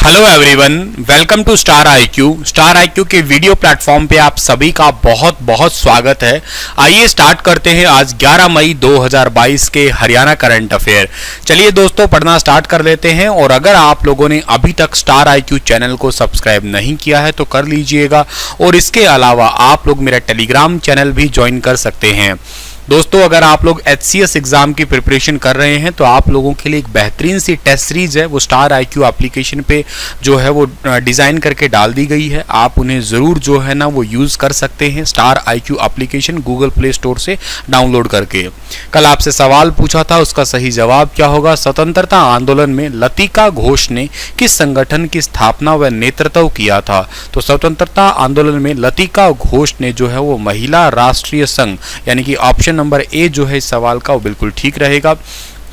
Hello everyone, welcome to star IQ. Star IQ के video platform पे आप सभी का बहुत बहुत स्वागत है। आइए स्टार्ट करते हैं आज 11 मई 2022 के हरियाणा करंट अफेयर। चलिए दोस्तों, पढ़ना स्टार्ट कर लेते हैं। और अगर आप लोगों ने अभी तक स्टार आईक्यू चैनल को सब्सक्राइब नहीं किया है तो कर लीजिएगा, और इसके अलावा आप लोग मेरा टेलीग्राम चैनल भी ज्वाइन कर सकते हैं। दोस्तों, अगर आप लोग HCS एग्जाम की प्रिपरेशन कर रहे हैं तो आप लोगों के लिए एक बेहतरीन सी टेस्ट सीरीज है, वो स्टार आईक्यू एप्लीकेशन पे जो है वो डिज़ाइन करके डाल दी गई है। आप उन्हें ज़रूर जो है ना वो यूज़ कर सकते हैं, star IQ application Google play store से डाउनलोड करके। कल आपसे सवाल पूछा था, उसका सही जवाब क्या होगा? स्वतंत्रता आंदोलन में लतिका घोष ने किस संगठन की स्थापना व नेतृत्व किया था? तो स्वतंत्रता आंदोलन में लतिका घोष ने जो है वो महिला राष्ट्रीय संघ, यानी कि ऑप्शन नंबर ए जो है इस सवाल का वो बिल्कुल ठीक रहेगा।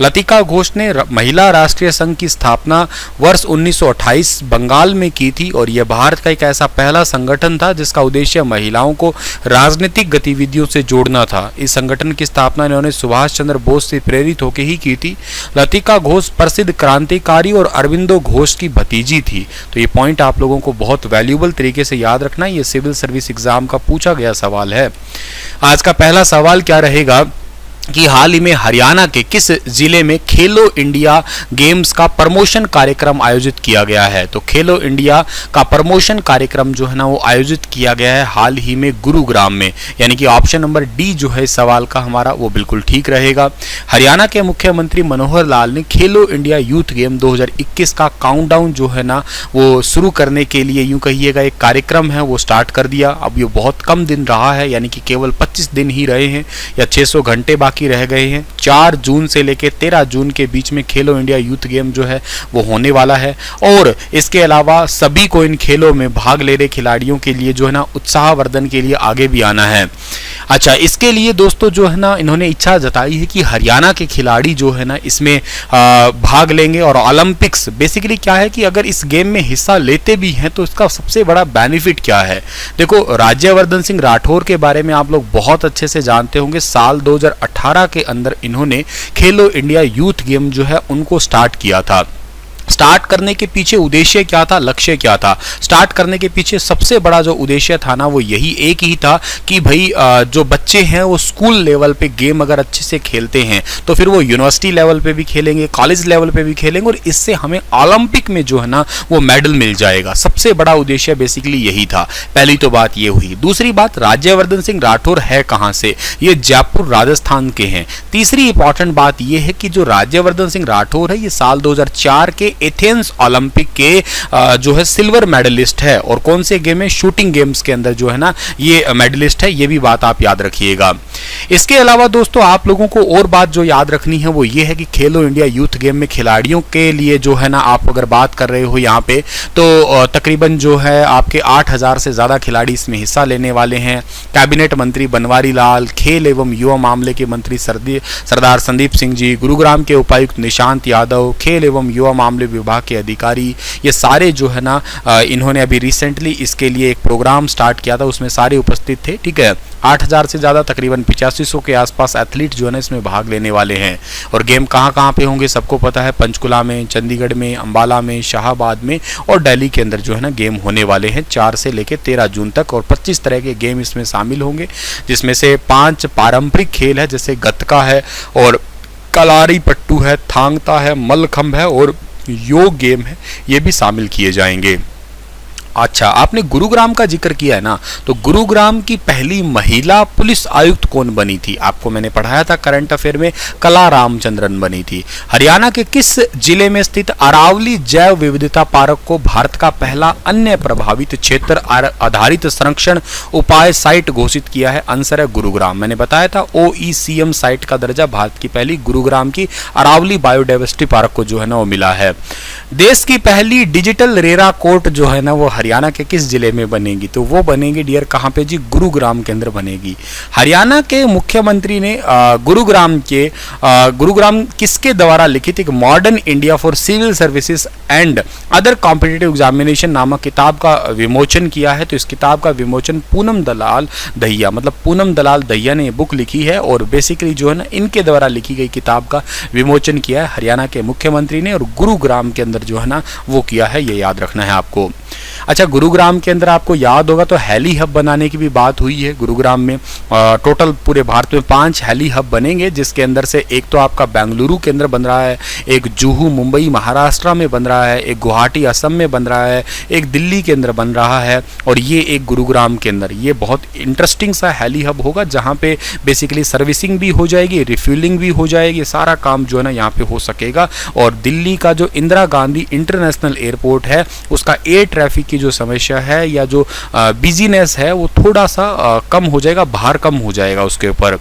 लतिका घोष ने महिला राष्ट्रीय संघ की स्थापना वर्ष 1928 बंगाल में की थी, और यह भारत का एक ऐसा पहला संगठन था जिसका उद्देश्य महिलाओं को राजनीतिक गतिविधियों से जोड़ना था। इस संगठन की स्थापना इन्होंने सुभाष चंद्र बोस से प्रेरित होकर ही की थी। लतिका घोष प्रसिद्ध क्रांतिकारी और अरविंदो घोष की भतीजी थी। तो ये पॉइंट आप लोगों को बहुत वैल्यूएबल तरीके से याद रखना, ये सिविल सर्विस एग्जाम का पूछा गया सवाल है। आज का पहला सवाल क्या रहेगा कि हाल ही में हरियाणा के किस जिले में खेलो इंडिया गेम्स का प्रमोशन कार्यक्रम आयोजित किया गया है? तो खेलो इंडिया का प्रमोशन कार्यक्रम जो है ना वो आयोजित किया गया है हाल ही में गुरुग्राम में, यानी कि ऑप्शन नंबर डी जो है इस सवाल का हमारा वो बिल्कुल ठीक रहेगा। हरियाणा के मुख्यमंत्री मनोहर लाल ने खेलो इंडिया यूथ गेम 2021 का काउंटडाउन जो है ना वो शुरू करने के लिए, यूं कहिएगा एक कार्यक्रम है वो स्टार्ट कर दिया। अब ये बहुत कम दिन रहा है, यानी कि केवल 25 दिन ही रहे हैं या 600 घंटे बाकी रह गए हैं। 4 जून से लेकर 13 जून के बीच में खेलो इंडिया यूथ गेम जो है वो होने वाला है। और इसके अलावा सभी को इन खेलों में भाग ले रहे खिलाड़ियों के लिए जो है ना उत्साहवर्धन के लिए आगे भी आना है। अच्छा, इसके लिए दोस्तों जो है ना इन्होंने इच्छा जताई है कि हरियाणा के खिलाड़ी जो है ना इसमें भाग लेंगे। और ओलंपिक्स बेसिकली क्या है कि अगर इस गेम में हिस्सा लेते भी हैं तो इसका सबसे बड़ा बेनिफिट क्या है? देखो, राज्यवर्धन सिंह राठौर के बारे में आप लोग बहुत अच्छे से जानते होंगे। साल 2018 के अंदर इन्होंने खेलो इंडिया यूथ गेम जो है उनको स्टार्ट किया था। स्टार्ट करने के पीछे उद्देश्य क्या था, लक्ष्य क्या था? स्टार्ट करने के पीछे सबसे बड़ा जो उद्देश्य था ना वो यही एक ही था कि भाई जो बच्चे हैं वो स्कूल लेवल पे गेम अगर अच्छे से खेलते हैं तो फिर वो यूनिवर्सिटी लेवल पे भी खेलेंगे, कॉलेज लेवल पे भी खेलेंगे, और इससे हमें ओलंपिक में जो है ना वो मेडल मिल जाएगा। सबसे बड़ा उद्देश्य बेसिकली यही था। पहली तो बात ये हुई। दूसरी बात, राज्यवर्धन सिंह राठौर है कहाँ से? ये जयपुर राजस्थान के हैं। तीसरी इंपॉर्टेंट बात ये है कि जो राज्यवर्धन सिंह राठौर है ये साल 2004 के एथेंस ओलंपिक के जो है सिल्वर मेडलिस्ट है। और कौन से गेम में? शूटिंग गेम्स के अंदर जो है ना ये मेडलिस्ट है। ये भी बात आप याद रखिएगा। इसके अलावा दोस्तों आप लोगों को और बात जो याद रखनी है वो ये है कि खेलो इंडिया यूथ गेम में खिलाड़ियों के लिए जो है ना आप अगर बात कर रहे हो यहाँ पे तो तकरीबन जो है आपके 8000 से ज़्यादा खिलाड़ी इसमें हिस्सा लेने वाले हैं। कैबिनेट मंत्री बनवारी लाल, खेल एवं युवा मामले के मंत्री सरदार संदीप सिंह जी, गुरुग्राम के उपायुक्त निशांत यादव, खेल एवं युवा मामले विभाग के अधिकारी, ये सारे जो है ना इन्होंने अभी रिसेंटली इसके लिए एक प्रोग्राम स्टार्ट किया था, उसमें सारे उपस्थित थे। ठीक है, 8000 से ज़्यादा तकरीबन 8500 के आसपास एथलीट जो है ना इसमें भाग लेने वाले हैं। और गेम कहाँ कहाँ पे होंगे सबको पता है, पंचकुला में, चंडीगढ़ में, अंबाला में, शाहबाद में और दिल्ली के अंदर जो है ना गेम होने वाले हैं 4 से लेकर 13 जून तक। और 25 तरह के गेम इसमें शामिल होंगे, जिसमें से 5 पारंपरिक खेल है जैसे गतका है और कलारी पट्टू है, थांगता है, मल्लखंभ है और योग गेम है, ये भी शामिल किए जाएंगे। अच्छा, आपने गुरुग्राम का जिक्र किया है ना, तो गुरुग्राम की पहली महिला पुलिस आयुक्त कौन बनी थी? आपको मैंने पढ़ाया था करंट अफेयर में, कला रामचंद्रन बनी थी। हरियाणा के किस जिले में स्थित अरावली जैव विविधता पार्क को भारत का पहला अन्य प्रभावित क्षेत्र आधारित संरक्षण उपाय साइट घोषित किया है? आंसर है गुरुग्राम। मैंने बताया था OECM साइट का दर्जा भारत की पहली गुरुग्राम की अरावली बायोडाइवर्सिटी पार्क को जो है ना वो मिला है। देश की पहली डिजिटल रेरा कोर्ट जो है ना वो हरियाणा हरियाणा के किस जिले में बनेगी, तो वो बनेगी डियर कहाँ पे जी, गुरुग्राम के अंदर बनेगी। हरियाणा के मुख्यमंत्री ने गुरुग्राम किसके द्वारा लिखित एक modern India for civil services and other competitive examination नामक किताब का विमोचन किया है। तो इस किताब का विमोचन पूनम दलाल दहिया, मतलब पूनम दलाल दहिया ने बुक लिखी है और बेसिकली जो है ना इनके द्वारा लिखी गई किताब का विमोचन किया है हरियाणा के मुख्यमंत्री ने, और गुरुग्राम के अंदर जो है ना वो किया है, ये याद रखना है आपको। अच्छा, गुरुग्राम के अंदर आपको याद होगा तो हेली हब बनाने की भी बात हुई है। गुरुग्राम में टोटल पूरे भारत में 5 हेली हब बनेंगे, जिसके अंदर से एक तो आपका बेंगलुरु के अंदर बन रहा है, एक जुहू मुंबई महाराष्ट्र में बन रहा है, एक गुवाहाटी असम में बन रहा है, एक दिल्ली के अंदर बन रहा है, और ये एक गुरुग्राम के अंदर। ये बहुत इंटरेस्टिंग सा हेली हब होगा जहाँ पे बेसिकली सर्विसिंग भी हो जाएगी, रिफ्यूलिंग भी हो जाएगी, सारा काम जो है ना यहाँ पे हो सकेगा। और दिल्ली का जो इंदिरा गांधी इंटरनेशनल एयरपोर्ट है उसका एयर ट्रैफिक की जो समस्या है या जो बिजीनेस है वो थोड़ा सा कम हो जाएगा, भार कम हो जाएगा उसके ऊपर।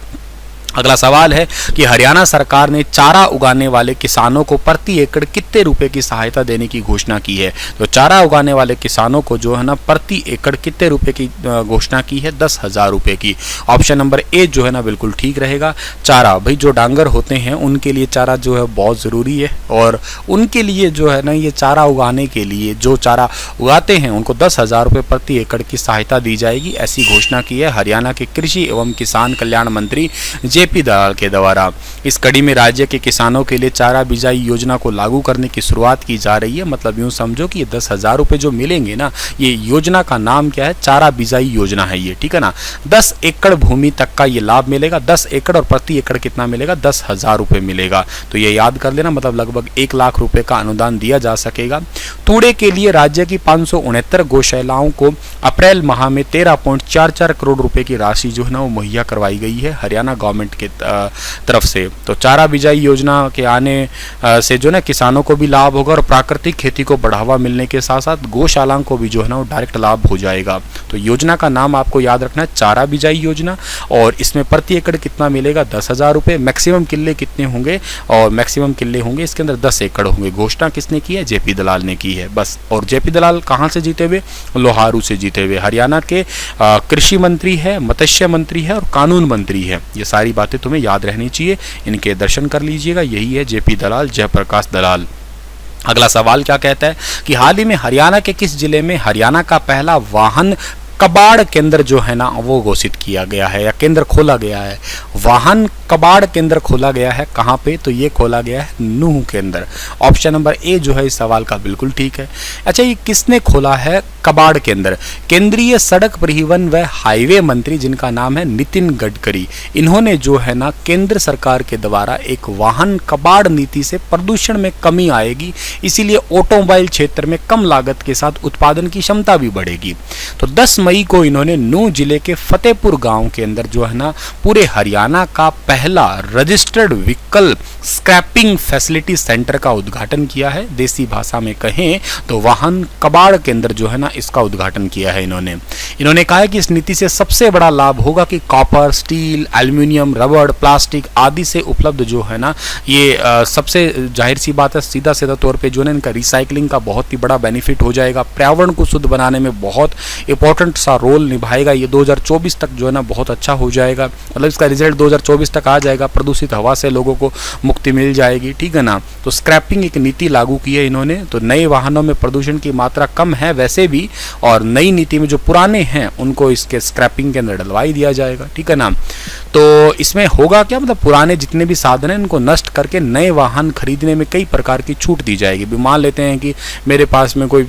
अगला सवाल है कि हरियाणा सरकार ने चारा उगाने वाले किसानों को प्रति एकड़ कितने रुपए की सहायता देने की घोषणा की है। तो चारा उगाने वाले किसानों को जो है ना प्रति एकड़ कितने रुपए की घोषणा की है, 10,000 रुपए की। ऑप्शन नंबर ए जो है ना बिल्कुल ठीक रहेगा। चारा, भाई जो डांगर होते हैं उनके लिए चारा जो है बहुत ज़रूरी है, और उनके लिए जो है ना ये चारा उगाने के लिए जो चारा उगाते हैं उनको 10,000 रुपये प्रति एकड़ की सहायता दी जाएगी, ऐसी घोषणा की है हरियाणा के कृषि एवं किसान कल्याण मंत्री जेपी दलाल के द्वारा। इस कड़ी में राज्य के किसानों के लिए चारा बिजाई योजना को लागू करने की शुरुआत की जा रही है। मतलब यूं समझो कि ये 10,000 रुपये जो मिलेंगे ना, ये योजना का नाम क्या है, चारा बिजाई योजना है ये, ठीक है ना। 10 एकड़ भूमि तक का ये लाभ मिलेगा, 10 एकड़, और प्रति एकड़ कितना मिलेगा, 10,000 रुपये मिलेगा। तो ये याद कर लेना, मतलब लगभग 1 लाख रुपए का अनुदान दिया जा सकेगा। तूड़े के लिए राज्य की 569 गौशालाओं को अप्रैल माह में 13.44 करोड़ रुपए की राशि जो है ना वो मुहैया करवाई गई है हरियाणा गवर्नमेंट के तरफ से। तो चारा बिजाई योजना के आने से जो ना किसानों को भी लाभ होगा, और प्राकृतिक खेती को बढ़ावा मिलने के साथ साथ गौशालाओं को भी जो है ना वो डायरेक्ट लाभ हो जाएगा। तो योजना का नाम आपको याद रखना है, चारा बिजाई योजना, और इसमें प्रति एकड़ कितना मिलेगा, 10,000 रुपये। मैक्सिमम किले कितने होंगे, और मैक्सिमम किले होंगे इसके अंदर 10 एकड़ होंगे। घोषणा किसने की है, जेपी दलाल ने की है, बस। और जेपी दलाल कहाँ से जीते हुए, लोहारू से जीते हुए। हरियाणा के कृषि मंत्री है, मत्स्य मंत्री है, और कानून मंत्री है। ये सारी बातें तुम्हें याद रहनी चाहिए, इनके दर्शन कर लीजिएगा। यही है जेपी दलाल, जयप्रकाश दलाल। अगला सवाल क्या कहता है कि हाल ही में हरियाणा के किस जिले में हरियाणा का पहला वाहन कबाड़ केंद्र जो है ना वो घोषित किया गया है या केंद्र खोला गया है। वाहन कबाड़ केंद्र खोला गया है कहाँ पे, तो ये खोला गया है नूह के अंदर। ऑप्शन नंबर ए जो है इस सवाल का बिल्कुल ठीक है। अच्छा, ये किसने खोला है कबाड़ केंद्र? केंद्रीय सड़क परिवहन व हाईवे मंत्री जिनका नाम है नितिन गडकरी, इन्होंने जो है ना केंद्र सरकार के द्वारा एक वाहन कबाड़ नीति से प्रदूषण में कमी आएगी, इसीलिए ऑटोमोबाइल क्षेत्र में कम लागत के साथ उत्पादन की क्षमता भी बढ़ेगी। तो 10 मई को इन्होंने नूह जिले के फतेहपुर गांव के अंदर जो है ना पूरे हरियाणा का पहला registered vehicle scrapping facility centre का उद्घाटन किया है। देसी भाषा में कहें तो वाहन कबाड़ केंद्र जो है ना इसका उद्घाटन किया है इन्होंने कहा है कि इस नीति से सबसे बड़ा लाभ होगा कि कॉपर, स्टील, एल्यूमिनियम, रबड़, प्लास्टिक आदि से उपलब्ध जो है ना ये सबसे जाहिर सी बात है सीधा तौर पे जो है इनका रिसाइकलिंग का बहुत ही बड़ा बेनिफिट हो जाएगा। पर्यावरण को शुद्ध बनाने में बहुत इंपॉर्टेंट सा रोल निभाएगा। ये 2024 तक जो है ना बहुत अच्छा हो जाएगा, मतलब इसका रिजल्ट 2024 तक आ जाएगा। प्रदूषित हवा से लोगों को मुक्ति मिल जाएगी, ठीक है ना। तो स्क्रैपिंग एक नीति लागू की है इन्होंने। तो नए वाहनों में प्रदूषण की मात्रा कम है वैसे भी, और नई नीति में जो पुराने हैं उनको इसके स्क्रैपिंग के अंदर डलवाई दिया जाएगा, ठीक है ना। तो इसमें होगा क्या, मतलब पुराने जितने भी साधन हैं इनको नष्ट करके नए वाहन खरीदने में कई प्रकार की छूट दी जाएगी। मान लेते हैं कि मेरे पास में कोई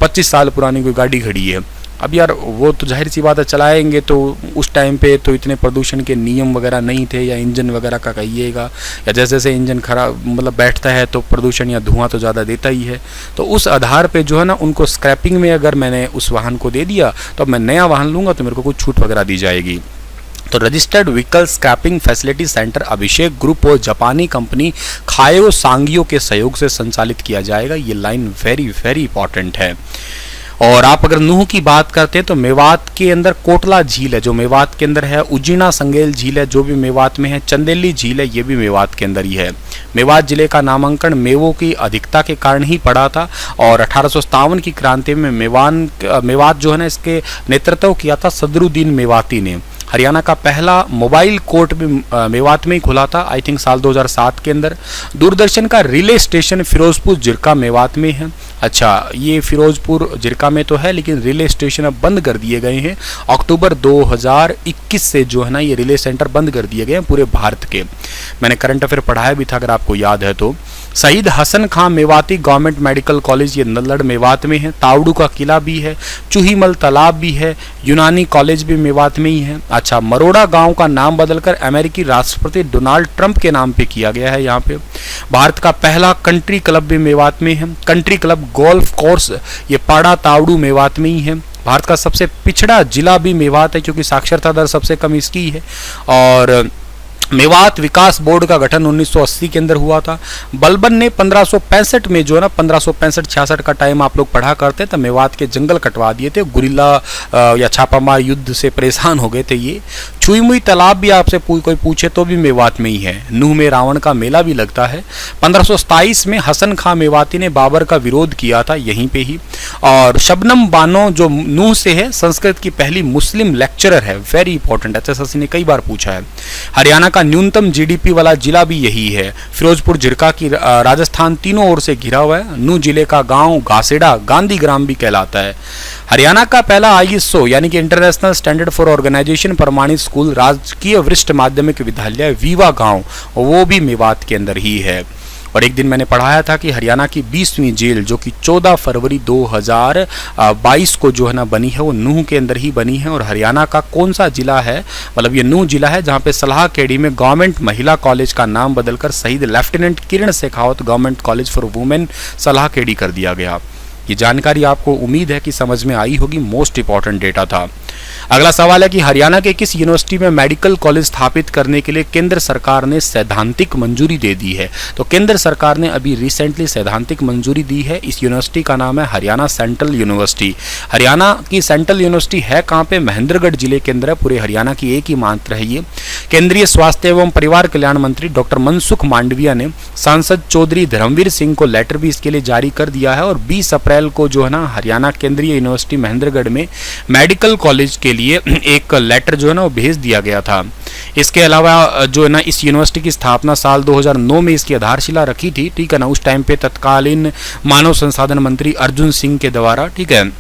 25 साल पुरानी कोई गाड़ी खड़ी है, अब यार वो तो जाहिर सी बात है चलाएंगे तो उस टाइम पे तो इतने प्रदूषण के नियम वगैरह नहीं थे, या इंजन वगैरह का कहिएगा, या जैसे जैसे इंजन खराब मतलब बैठता है तो प्रदूषण या धुआं तो ज़्यादा देता ही है। तो उस आधार पे जो है ना उनको स्क्रैपिंग में अगर मैंने उस वाहन को दे दिया तो अब मैं नया वाहन लूँगा तो मेरे को कुछ छूट वगैरह दी जाएगी। तो registered vehicle scrapping facility centre Abhishek group और जापानी कंपनी खायो सांगियो के सहयोग से संचालित किया जाएगा। ये लाइन वेरी वेरी इंपॉर्टेंट है। और आप अगर नूह की बात करते हैं तो मेवात के अंदर कोटला झील है जो मेवात के अंदर है, उजीना संगेल झील है जो भी मेवात में है, चंदेली झील है ये भी मेवात के अंदर ही है। मेवात जिले का नामांकन मेवों की अधिकता के कारण ही पड़ा था और 1857 की क्रांति में मेवात जो है ना इसके नेतृत्व किया था सदरुद्दीन मेवाती ने। हरियाणा का पहला मोबाइल कोर्ट भी मेवात में ही खुला था, आई थिंक साल 2007 के अंदर। दूरदर्शन का रिले स्टेशन फिरोजपुर जिरका मेवात में है। अच्छा, ये फिरोजपुर जिरका में तो है लेकिन रिले स्टेशन अब बंद कर दिए गए हैं। अक्टूबर 2021 से जो है ना ये रिले सेंटर बंद कर दिए गए हैं पूरे भारत के। मैंने करंट अफेयर पढ़ाया भी था अगर आपको याद है तो। शहीद हसन खां मेवाती गवर्नमेंट मेडिकल कॉलेज ये नल्लड़ मेवात में है। तावड़ू का किला भी है, चूहीमल तालाब भी है, यूनानी कॉलेज भी मेवात में ही है। अच्छा, मरोड़ा गांव का नाम बदलकर अमेरिकी राष्ट्रपति डोनाल्ड ट्रंप के नाम पे किया गया है यहाँ पे। भारत का पहला कंट्री क्लब भी मेवात में है। कंट्री क्लब गोल्फ कोर्स ये पाड़ा तावड़ू मेवात में ही है। भारत का सबसे पिछड़ा जिला भी मेवात है क्योंकि साक्षरता दर सबसे कम इसकी है। और मेवात विकास बोर्ड का गठन 1980 के अंदर हुआ था। बलबन ने 1565 में जो है ना 1565-66 का टाइम आप लोग पढ़ा करते तो मेवात के जंगल कटवा दिए थे, गुरिल्ला या छापामार युद्ध से परेशान हो गए थे ये। छुईमुई तालाब भी आपसे कोई पूछे तो भी मेवात में ही है। नूह में रावण का मेला भी लगता है। 1527 में हसन खां मेवाती ने बाबर का विरोध किया था यहीं पे ही। और शबनम बानो जो नूह से है, संस्कृत की पहली मुस्लिम लेक्चरर है, वेरी इंपॉर्टेंट, एसएससी ने कई बार पूछा है। हरियाणा का न्यूनतम जीडीपी वाला जिला भी यही है। फिरोजपुर जिरका की राजस्थान तीनों ओर से घिरा हुआ है। नूह जिले का गांव घासेड़ा गांधी ग्राम भी कहलाता है। हरियाणा का पहला आईएसओ यानी कि इंटरनेशनल स्टैंडर्ड फॉर ऑर्गेनाइजेशन प्रमाणित स्कूल राजकीय वरिष्ठ माध्यमिक विद्यालय वीवा गांव वो भी मेवात के अंदर ही है। और एक दिन मैंने पढ़ाया था कि हरियाणा की 20वीं जेल जो कि 14 फरवरी 2022 को जो है ना बनी है वो नूह के अंदर ही बनी है। और हरियाणा का कौन सा जिला है, मतलब ये नूह जिला है जहाँ पे सलाहखेड़ी में गवर्नमेंट महिला कॉलेज का नाम बदलकर शहीद lieutenant Kiran Shekhawat government college for women Salahkhedi कर दिया गया। ये जानकारी आपको उम्मीद है कि समझ में आई होगी, मोस्ट इंपॉर्टेंट डेटा था। अगला सवाल है कि हरियाणा के किस यूनिवर्सिटी में मेडिकल कॉलेज स्थापित करने के लिए केंद्र सरकार ने सैद्धांतिक मंजूरी दे दी है। तो केंद्र सरकार ने अभी रिसेंटली सैद्धांतिक मंजूरी दी है। इस यूनिवर्सिटी का नाम है हरियाणा सेंट्रल यूनिवर्सिटी। हरियाणा की सेंट्रल यूनिवर्सिटी है कहाँ पे? महेंद्रगढ़ जिले के अंदर है। पूरे हरियाणा की एक ही मात्र है ये। केंद्रीय स्वास्थ्य एवं परिवार कल्याण मंत्री डॉक्टर मनसुख मांडविया ने सांसद चौधरी धर्मवीर सिंह को लेटर भी इसके लिए जारी कर दिया है। और 20 अप्रैल को जो है ना हरियाणा केंद्रीय यूनिवर्सिटी महेंद्रगढ़ में मेडिकल कॉलेज के लिए एक लेटर जो है ना वो भेज दिया गया था। इसके अलावा जो है ना इस यूनिवर्सिटी की स्थापना साल 2009 में इसकी आधारशिला रखी थी, ठीक है ना, उस टाइम पे तत्कालीन मानव संसाधन मंत्री अर्जुन सिंह के द्वारा, ठीक है।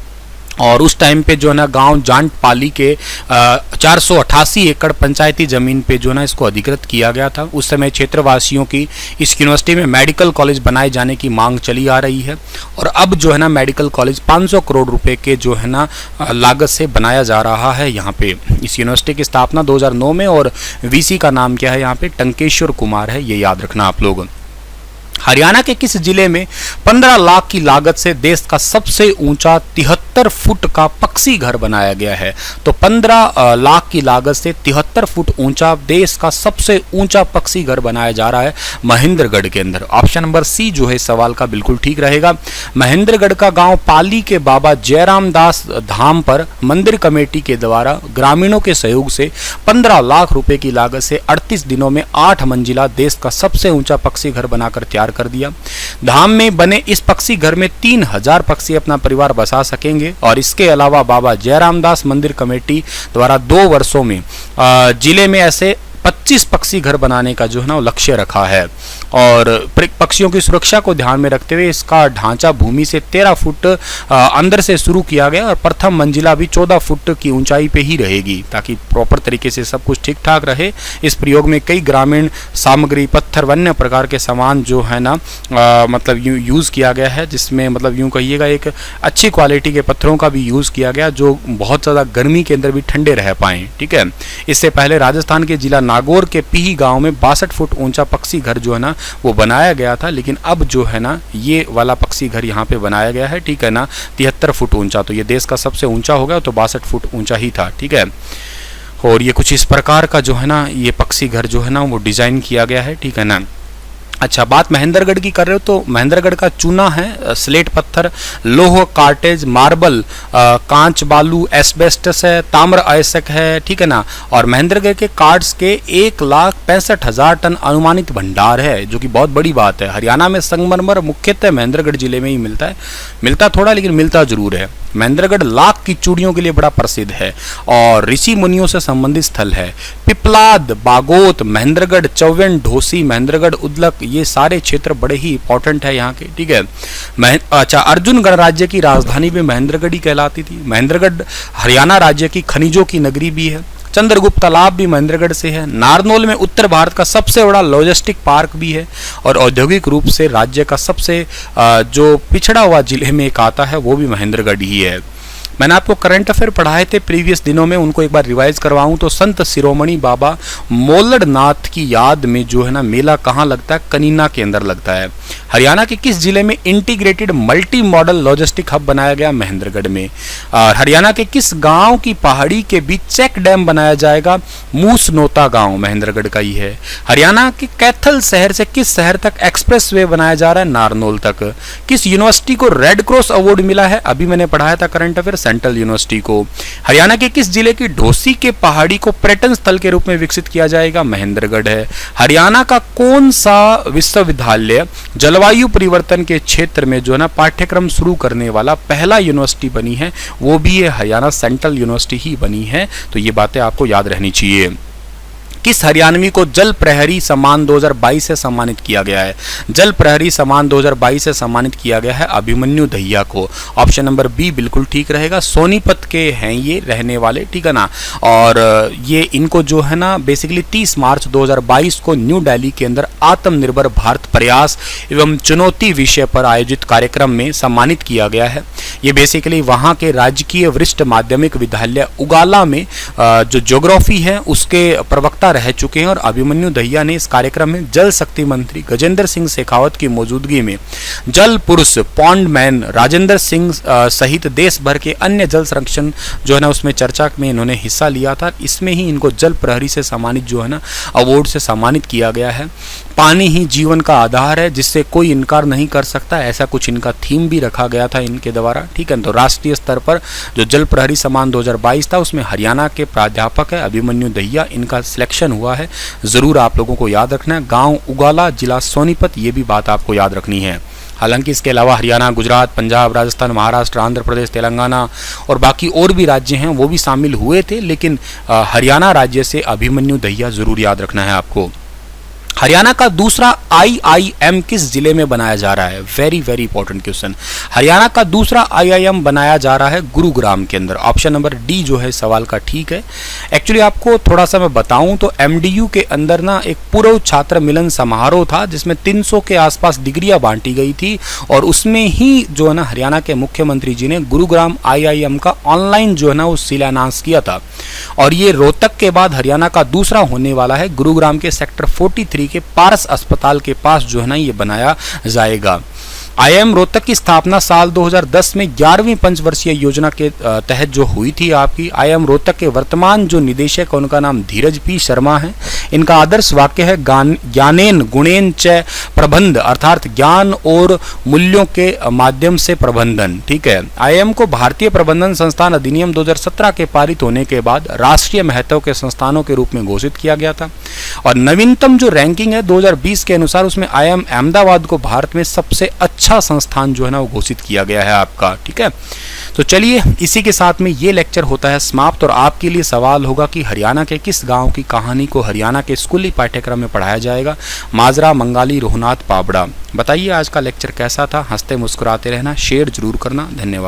और उस टाइम पे जो है ना गांव जांटपाली के 488 एकड़ पंचायती जमीन पे जो है ना इसको अधिकृत किया गया था। उस समय क्षेत्रवासियों की इस यूनिवर्सिटी में मेडिकल कॉलेज बनाए जाने की मांग चली आ रही है। और अब जो है ना मेडिकल कॉलेज 500 करोड़ रुपए के जो है ना लागत से बनाया जा रहा है यहाँ पे। इस यूनिवर्सिटी की स्थापना 2009 में और वीसी का नाम क्या है यहाँ पे? टंकेश्वर कुमार है, ये याद रखना आप लोग। हरियाणा के किस जिले में 15 लाख की लागत से देश का सबसे ऊंचा 73 फुट का पक्षी घर बनाया गया है? तो 15 लाख की लागत से 73 फुट ऊंचा देश का सबसे ऊंचा पक्षी घर बनाया जा रहा है महेंद्रगढ़ के अंदर। ऑप्शन नंबर सी जो है सवाल का बिल्कुल ठीक रहेगा। महेंद्रगढ़ का गांव पाली के बाबा जयराम दास धाम पर मंदिर कमेटी के द्वारा ग्रामीणों के सहयोग से 15 लाख रुपए की लागत से 38 दिनों में 8 मंजिला देश का सबसे ऊंचा पक्षी घर बनाकर तैयार कर दिया। धाम में बने इस पक्षी घर में 3000 पक्षी अपना परिवार बसा सकेंगे। और इसके अलावा बाबा जयराम दास मंदिर कमेटी द्वारा 2 वर्षों में जिले में ऐसे 25 पक्षी घर बनाने का जो है ना लक्ष्य रखा है। और पक्षियों की सुरक्षा को ध्यान में रखते हुए इसका ढांचा भूमि से 13 फुट अंदर से शुरू किया गया और प्रथम मंजिला भी 14 फुट की ऊंचाई पे ही रहेगी ताकि प्रॉपर तरीके से सब कुछ ठीक ठाक रहे। इस प्रयोग में कई ग्रामीण सामग्री, पत्थर, वन्य प्रकार के सामान जो है ना मतलब यूज़ किया गया है, जिसमें मतलब यूँ कहिएगा एक अच्छी क्वालिटी के पत्थरों का भी यूज़ किया गया जो बहुत ज़्यादा गर्मी के अंदर भी ठंडे रह पाएँ, ठीक है। इससे पहले राजस्थान के जिला नागौर के पीही गांव में 62 फुट ऊंचा पक्षी घर जो है ना वो बनाया गया था। लेकिन अब जो है ना ये वाला पक्षी घर यहाँ पे बनाया गया है, ठीक है ना, 73 फुट ऊंचा। तो ये देश का सबसे ऊंचा हो गया, तो 62 फुट ऊंचा ही था, ठीक है। और ये कुछ इस प्रकार का जो है ना ये पक्षी घर जो है ना वो डिजाइन किया गया है, ठीक है ना। अच्छा, बात महेंद्रगढ़ की कर रहे हो तो महेंद्रगढ़ का चूना है, स्लेट पत्थर, लोह कार्टेज, मार्बल, कांच बालू, एस्बेस्टस है, ताम्र अयस्क है, ठीक है ना। और महेंद्रगढ़ के कार्ड्स के 1,65,000 टन अनुमानित भंडार है, जो कि बहुत बड़ी बात है। हरियाणा में संगमरमर मुख्यतः महेंद्रगढ़ जिले में ही मिलता है, मिलता थोड़ा लेकिन मिलता जरूर है। महेंद्रगढ़ लाख की चूड़ियों के लिए बड़ा प्रसिद्ध है और ऋषि मुनियों से संबंधित स्थल है। पिपलाद, बागोत, महेंद्रगढ़, चौवन, ढोसी, महेंद्रगढ़, उदलक, ये सारे क्षेत्र बड़े ही इंपॉर्टेंट है यहाँ के, ठीक है। अच्छा, अर्जुन गणराज्य की राजधानी भी महेंद्रगढ़ ही कहलाती थी। महेंद्रगढ़ हरियाणा राज्य की खनिजों की नगरी भी है। चंद्रगुप्त तालाब भी महेंद्रगढ़ से है। नारनौल में उत्तर भारत का सबसे बड़ा लॉजिस्टिक पार्क भी है और औद्योगिक रूप से राज्य का सबसे जो पिछड़ा हुआ जिले में एक आता है वो भी महेंद्रगढ़ ही है। मैंने आपको करंट अफेयर पढ़ाए थे प्रीवियस दिनों में, उनको एक बार रिवाइज करवाऊं तो संत शिरोमणि बाबा मोलड़नाथ की याद में जो है ना मेला कहाँ लगता है, कनीना के अंदर लगता है। हरियाणा के किस जिले में integrated multi modal logistic hub बनाया गया, महेंद्रगढ़ में। और हरियाणा के किस गांव की पहाड़ी के बीच चेक डैम बनाया जाएगा, मूसनोता गांव महेंद्रगढ़ का ही है। हरियाणा के कैथल शहर से किस शहर तक एक्सप्रेसवे बनाया जा रहा है, नारनौल तक। किस यूनिवर्सिटी को रेड क्रॉस अवार्ड मिला है, अभी मैंने पढ़ाया था करंट अफेयर, सेंट्रल यूनिवर्सिटी को। हरियाणा के किस जिले की ढोसी के पहाड़ी को पर्यटन स्थल के रूप में विकसित किया जाएगा, महेंद्रगढ़ है। हरियाणा का कौन सा विश्वविद्यालय जलवायु परिवर्तन के क्षेत्र में जो है ना पाठ्यक्रम शुरू करने वाला पहला यूनिवर्सिटी बनी है, वो भी ये हरियाणा सेंट्रल यूनिवर्सिटी ही बनी है। तो ये बातें आपको याद रहनी चाहिए। किस हरियाणवी को जल प्रहरी सम्मान 2022 से सम्मानित किया गया है, जल प्रहरी सम्मान 2022 से सम्मानित किया गया है अभिमन्यु दहिया को। ऑप्शन नंबर बी बिल्कुल ठीक रहेगा। सोनीपत के हैं ये रहने वाले, ठीक है ना। और ये इनको जो है ना बेसिकली 30 मार्च 2022 को न्यू दिल्ली के अंदर आत्मनिर्भर भारत प्रयास एवं चुनौती विषय पर आयोजित कार्यक्रम में सम्मानित किया गया है। ये बेसिकली वहाँ के राजकीय वरिष्ठ माध्यमिक विद्यालय उगाला में जो ज्योग्राफी है उसके प्रवक्ता रह चुके हैं। और अभिमन्यु दहिया ने इस कार्यक्रम में जल शक्ति मंत्री गजेंद्र सिंह शेखावत की मौजूदगी में जल पुरुष पॉन्ड मैन राजेंद्र सिंह सहित देश भर के अन्य जल संरक्षण जो है ना उसमें चर्चा में इन्होंने हिस्सा लिया था। इसमें ही इनको जल प्रहरी से सम्मानित जो है ना अवार्ड से सम्मानित किया गया है। पानी ही जीवन का आधार है जिससे कोई इनकार नहीं कर सकता, ऐसा कुछ इनका थीम भी रखा गया था इनके द्वारा, ठीक है। तो राष्ट्रीय स्तर पर जो जल प्रहरी सम्मान 2022 था उसमें हरियाणा के प्राध्यापक है अभिमन्यु दहिया, इनका सिलेक्शन हुआ है। जरूर आप लोगों को याद रखना है। गांव उगाला, जिला सोनीपत, ये भी बात आपको याद रखनी है। हालांकि इसके अलावा हरियाणा, गुजरात, पंजाब, राजस्थान, महाराष्ट्र, आंध्र प्रदेश, तेलंगाना और बाकी और भी राज्य हैं वो भी शामिल हुए थे, लेकिन हरियाणा राज्य से अभिमन्यु दहिया जरूर याद रखना है आपको। हरियाणा का दूसरा IIM किस जिले में बनाया जा रहा है, very very important question. Haryana का दूसरा IIM बनाया जा रहा है गुरुग्राम के अंदर। ऑप्शन नंबर डी जो है सवाल का ठीक है। एक्चुअली आपको थोड़ा सा मैं बताऊं तो MDU के अंदर ना एक पूर्व छात्र मिलन समारोह था जिसमें 300 के आसपास डिग्रियां बांटी गई थी और उसमें ही जो है ना हरियाणा के मुख्यमंत्री जी ने गुरुग्राम IIM का ऑनलाइन जो है ना वो शिलान्यास किया था। और ये रोहतक के बाद हरियाणा का दूसरा होने वाला है। गुरुग्राम के सेक्टर 43 के पारस अस्पताल के पास जो है ना ये बनाया जाएगा। IIM रोहतक की स्थापना साल 2010 में 11वीं पंचवर्षीय योजना के तहत जो हुई थी आपकी। IIM रोहतक के वर्तमान जो निदेशक है उनका नाम धीरज P शर्मा है। इनका आदर्श वाक्य है ज्ञानेन गुणेन च प्रबंध, अर्थात ज्ञान और मूल्यों के माध्यम से प्रबंधन, ठीक है। IIM को भारतीय प्रबंधन संस्थान अधिनियम 2017 के पारित होने के बाद राष्ट्रीय महत्व के संस्थानों के रूप में घोषित किया गया था। और नवीनतम जो रैंकिंग है 2020 के अनुसार उसमें IIM अहमदाबाद को भारत में सबसे अच्छा संस्थान जो है ना वो घोषित किया गया है आपका, ठीक है। तो चलिए इसी के साथ में ये लेक्चर होता है समाप्त। और आपके लिए सवाल होगा कि हरियाणा के किस गांव की कहानी को हरियाणा के स्कूली पाठ्यक्रम में पढ़ाया जाएगा, माजरा, मंगाली, रोहनाथ, पाबड़ा। बताइए आज का लेक्चर कैसा था। हंसते मुस्कुराते रहना, शेयर जरूर करना। धन्यवाद।